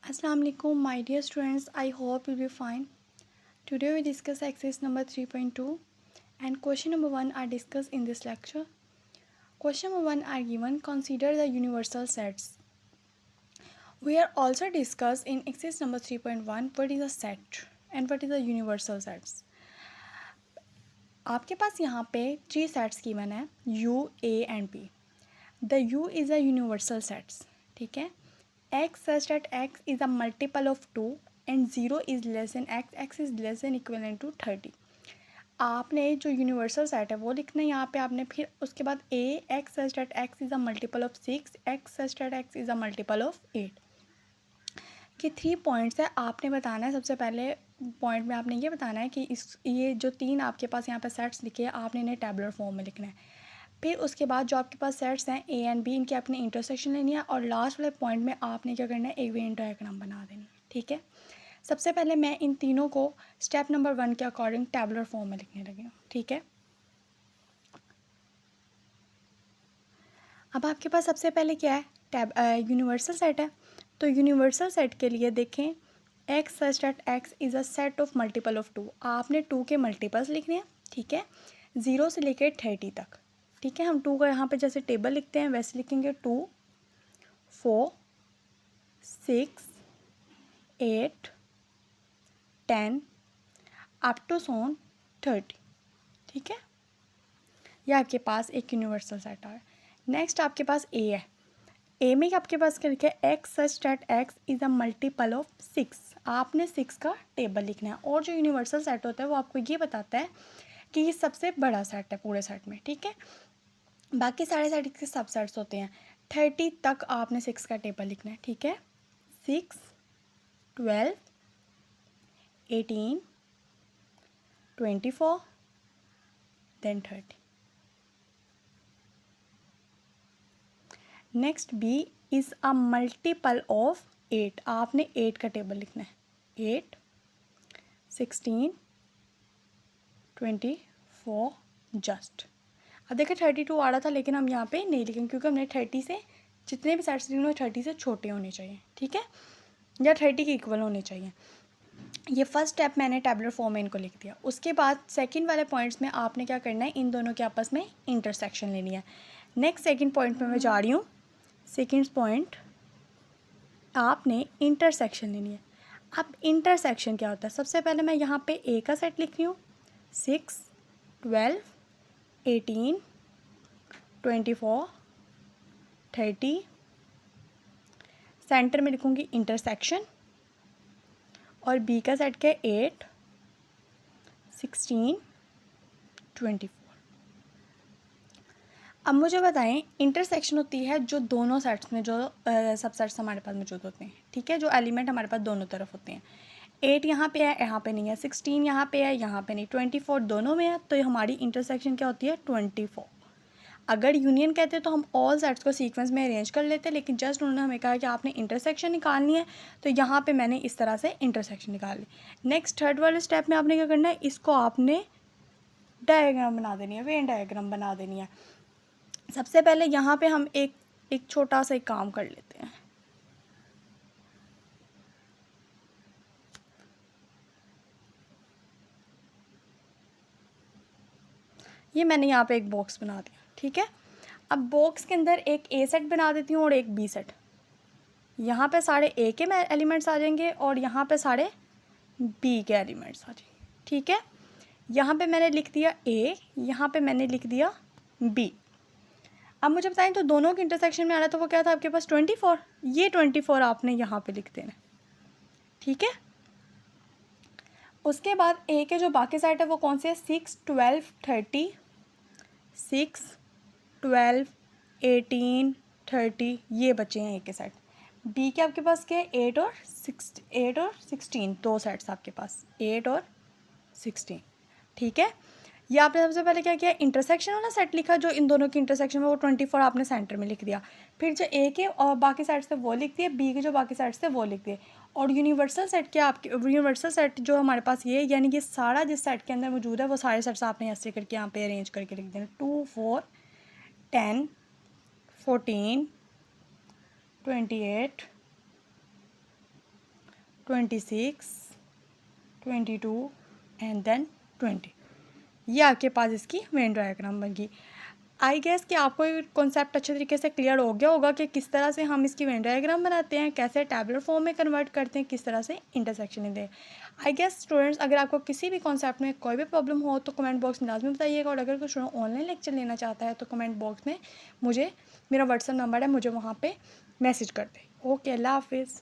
Assalamu alaikum, my dear students. I hope you'll be fine. Today we discuss exercise number 3.2 and question number 1 are discussed in this lecture. Question number 1 are given. Consider the universal sets. We are also discussed in exercise number 3.1 what is a set and what is a universal sets. आपके पास यहाँ पे 3 sets given है U, A and B. The U is a universal sets. ठीक है. X such that x is a multiple of 2 and 0 is less than x is less than equivalent to 30. आपने जो universal set है वो लिखना है यहाँ पे आपने. फिर उसके बाद a x such that x is a multiple of 6 x such that x is a multiple of 8 कि 3 पॉइंट्स है. आपने बताना है सबसे पहले पॉइंट में आपने ये बताना है कि ये जो 3 आपके पास यहाँ पे सेट्स लिखे हैं आपने इन्हें टेबुलर फॉर्म में लिखना है. फिर उसके बाद जो आपके पास सेट्स हैं ए एंड बी इनकी आपने इंटरसेक्शन लेनी है और लास्ट वाले पॉइंट में आपने क्या करना है एक वेन डायग्राम बना देनी है. ठीक है. सबसे पहले मैं इन तीनों को स्टेप नंबर 1 के अकॉर्डिंग टेबुलर फॉर्म में लिखने लगी हूँ. ठीक है. अब आपके पास सबसे पहले क्या है यूनिवर्सल सेट है. तो यूनिवर्सल सेट के लिए देखें x such that x is a set of multiple of 2. आपने 2 के मल्टीपल्स लिखने हैं. ठीक है. 0 से लेकर 30 तक. ठीक है. हम 2 का यहाँ पे जैसे टेबल लिखते हैं वैसे लिखेंगे 2 4 6 8 10 अप टू सोन 30. ठीक है. यह आपके पास एक यूनिवर्सल सेट है. नेक्स्ट आपके पास ए है. ए में आपके पास क्या लिखा है x such that x is a multiple of 6. आपने 6 का टेबल लिखना है. और जो यूनिवर्सल सेट होता है वो आपको ये बताता है कि ये सबसे बड़ा सेट है पूरे सेट में. ठीक है. बाकी सारे सेट के सब सेट्स होते हैं. 30 तक आपने 6 का टेबल लिखना है. ठीक है. 6 12 18 24 then 30. Next B is a multiple of 8. आपने 8 का टेबल लिखना है. 8 16 24 जस्ट. अब देखिए 32 आ रहा था लेकिन हम यहाँ पे नहीं लिखेंगे क्योंकि हमने 30 से जितने भी सेट्स लिखने 30 से छोटे होने चाहिए. ठीक है. या 30 के इक्वल होने चाहिए. ये फर्स्ट स्टेप मैंने टेबुलर फॉर्म में इनको लिख दिया. उसके बाद सेकंड वाले पॉइंट्स में आपने क्या करना है इन दोनों के आपस में इंटरसेक्शन लेनी है. नेक्स्ट सेकंड पॉइंट पे मैं जा रही हूँ. सेकंड पॉइंट आपने इंटरसेक्शन लेनी है. अब इंटरसेक्शन क्या होता है. सबसे पहले मैं यहाँ पे ए का सेट लिख रही हूँ. 6 12 18 24 30. सेंटर में लिखूँगी इंटरसेक्शन. और बी का सेट क्या है 8 16 24. अब मुझे बताएं इंटरसेक्शन होती है जो दोनों सेट्स में जो सब सेट्स हमारे पास मौजूद होते हैं. ठीक है. जो एलिमेंट हमारे पास दोनों तरफ होते हैं. 8 यहाँ पे है यहाँ पे नहीं है. 16 यहाँ पे है यहाँ पे नहीं. 24 दोनों में है तो हमारी इंटरसेक्शन क्या होती है 24. अगर यूनियन कहते तो हम ऑल सेट्स को सीक्वेंस में अरेंज कर लेते लेकिन जस्ट उन्होंने हमें कहा कि आपने इंटरसेक्शन निकालनी है तो यहाँ पे मैंने इस तरह से इंटरसेक्शन निकाल ली. नेक्स्ट थर्ड वाले स्टेप में आपने क्या करना है इसको आपने डायग्राम बना देनी है. वेन डायग्राम बना देनी है. सबसे पहले यहाँ पे हम एक छोटा सा एक काम कर लेते हैं. ये मैंने यहाँ पे एक बॉक्स बना दिया. ठीक है. अब बॉक्स के अंदर एक ए सेट बना देती हूँ और एक बी सेट. यहाँ पे सारे ए के एलिमेंट्स आ जाएंगे और यहाँ पे सारे बी के एलिमेंट्स आ जाएंगे. ठीक है. यहाँ पे मैंने लिख दिया ए. यहाँ पे मैंने लिख दिया बी. अब मुझे बताएं तो दोनों के इंटरसेक्शन में आ रहा था वो क्या था आपके पास 24. ये 24 आपने यहाँ पे लिख देना. ठीक है. उसके बाद ए के जो बाकी साइड है वो कौन से है 6 12 30 6 12 18 30 ये बचे हैं ए के साइड. बी के आपके पास क्या है 8 और 16 दो सेट्स आपके पास 8 और 16. ठीक है. ये आपने सबसे पहले क्या किया इंटरसेक्शन वाला सेट लिखा जो इन दोनों की इंटरसेक्शन में वो 24 आपने सेंटर में लिख दिया. फिर जो ए के और बाकी साइड्स थे वो लिख दिए. बी के जो बाकी साइड्स थे वो लिख दिए. और यूनिवर्सल सेट क्या आपके यूनिवर्सल सेट जो हमारे पास ये यानी कि सारा जिस सेट के अंदर मौजूद है वो सारे सेट्स आपने ऐसे करके यहाँ पे अरेंज करके लिख देना. 2 4 10 14 28 26, 22 एंड देन 20। ये आपके पास इसकी वेन डायग्राम बन गई। आई गेस कि आपको ये कॉन्सेप्ट अच्छे तरीके से क्लियर हो गया होगा कि किस तरह से हम इसकी वेन डायग्राम बनाते हैं, कैसे टैबुलर फॉर्म में कन्वर्ट करते हैं, किस तरह से इंटरसेक्शन लेते हैं। आई गेस स्टूडेंट्स, अगर आपको किसी भी कॉन्सेप्ट में कोई भी प्रॉब्लम हो तो कमेंट बॉक्स में लाजमी बताइएगा, और अगर कोई स्टूडेंट ऑनलाइन लेक्चर लेना चाहता है तो कमेंट बॉक्स में मुझे, मेरा व्हाट्सअप नंबर है, मुझे वहाँ पर मैसेज कर दे। ओके, अल्लाह हाफिज़।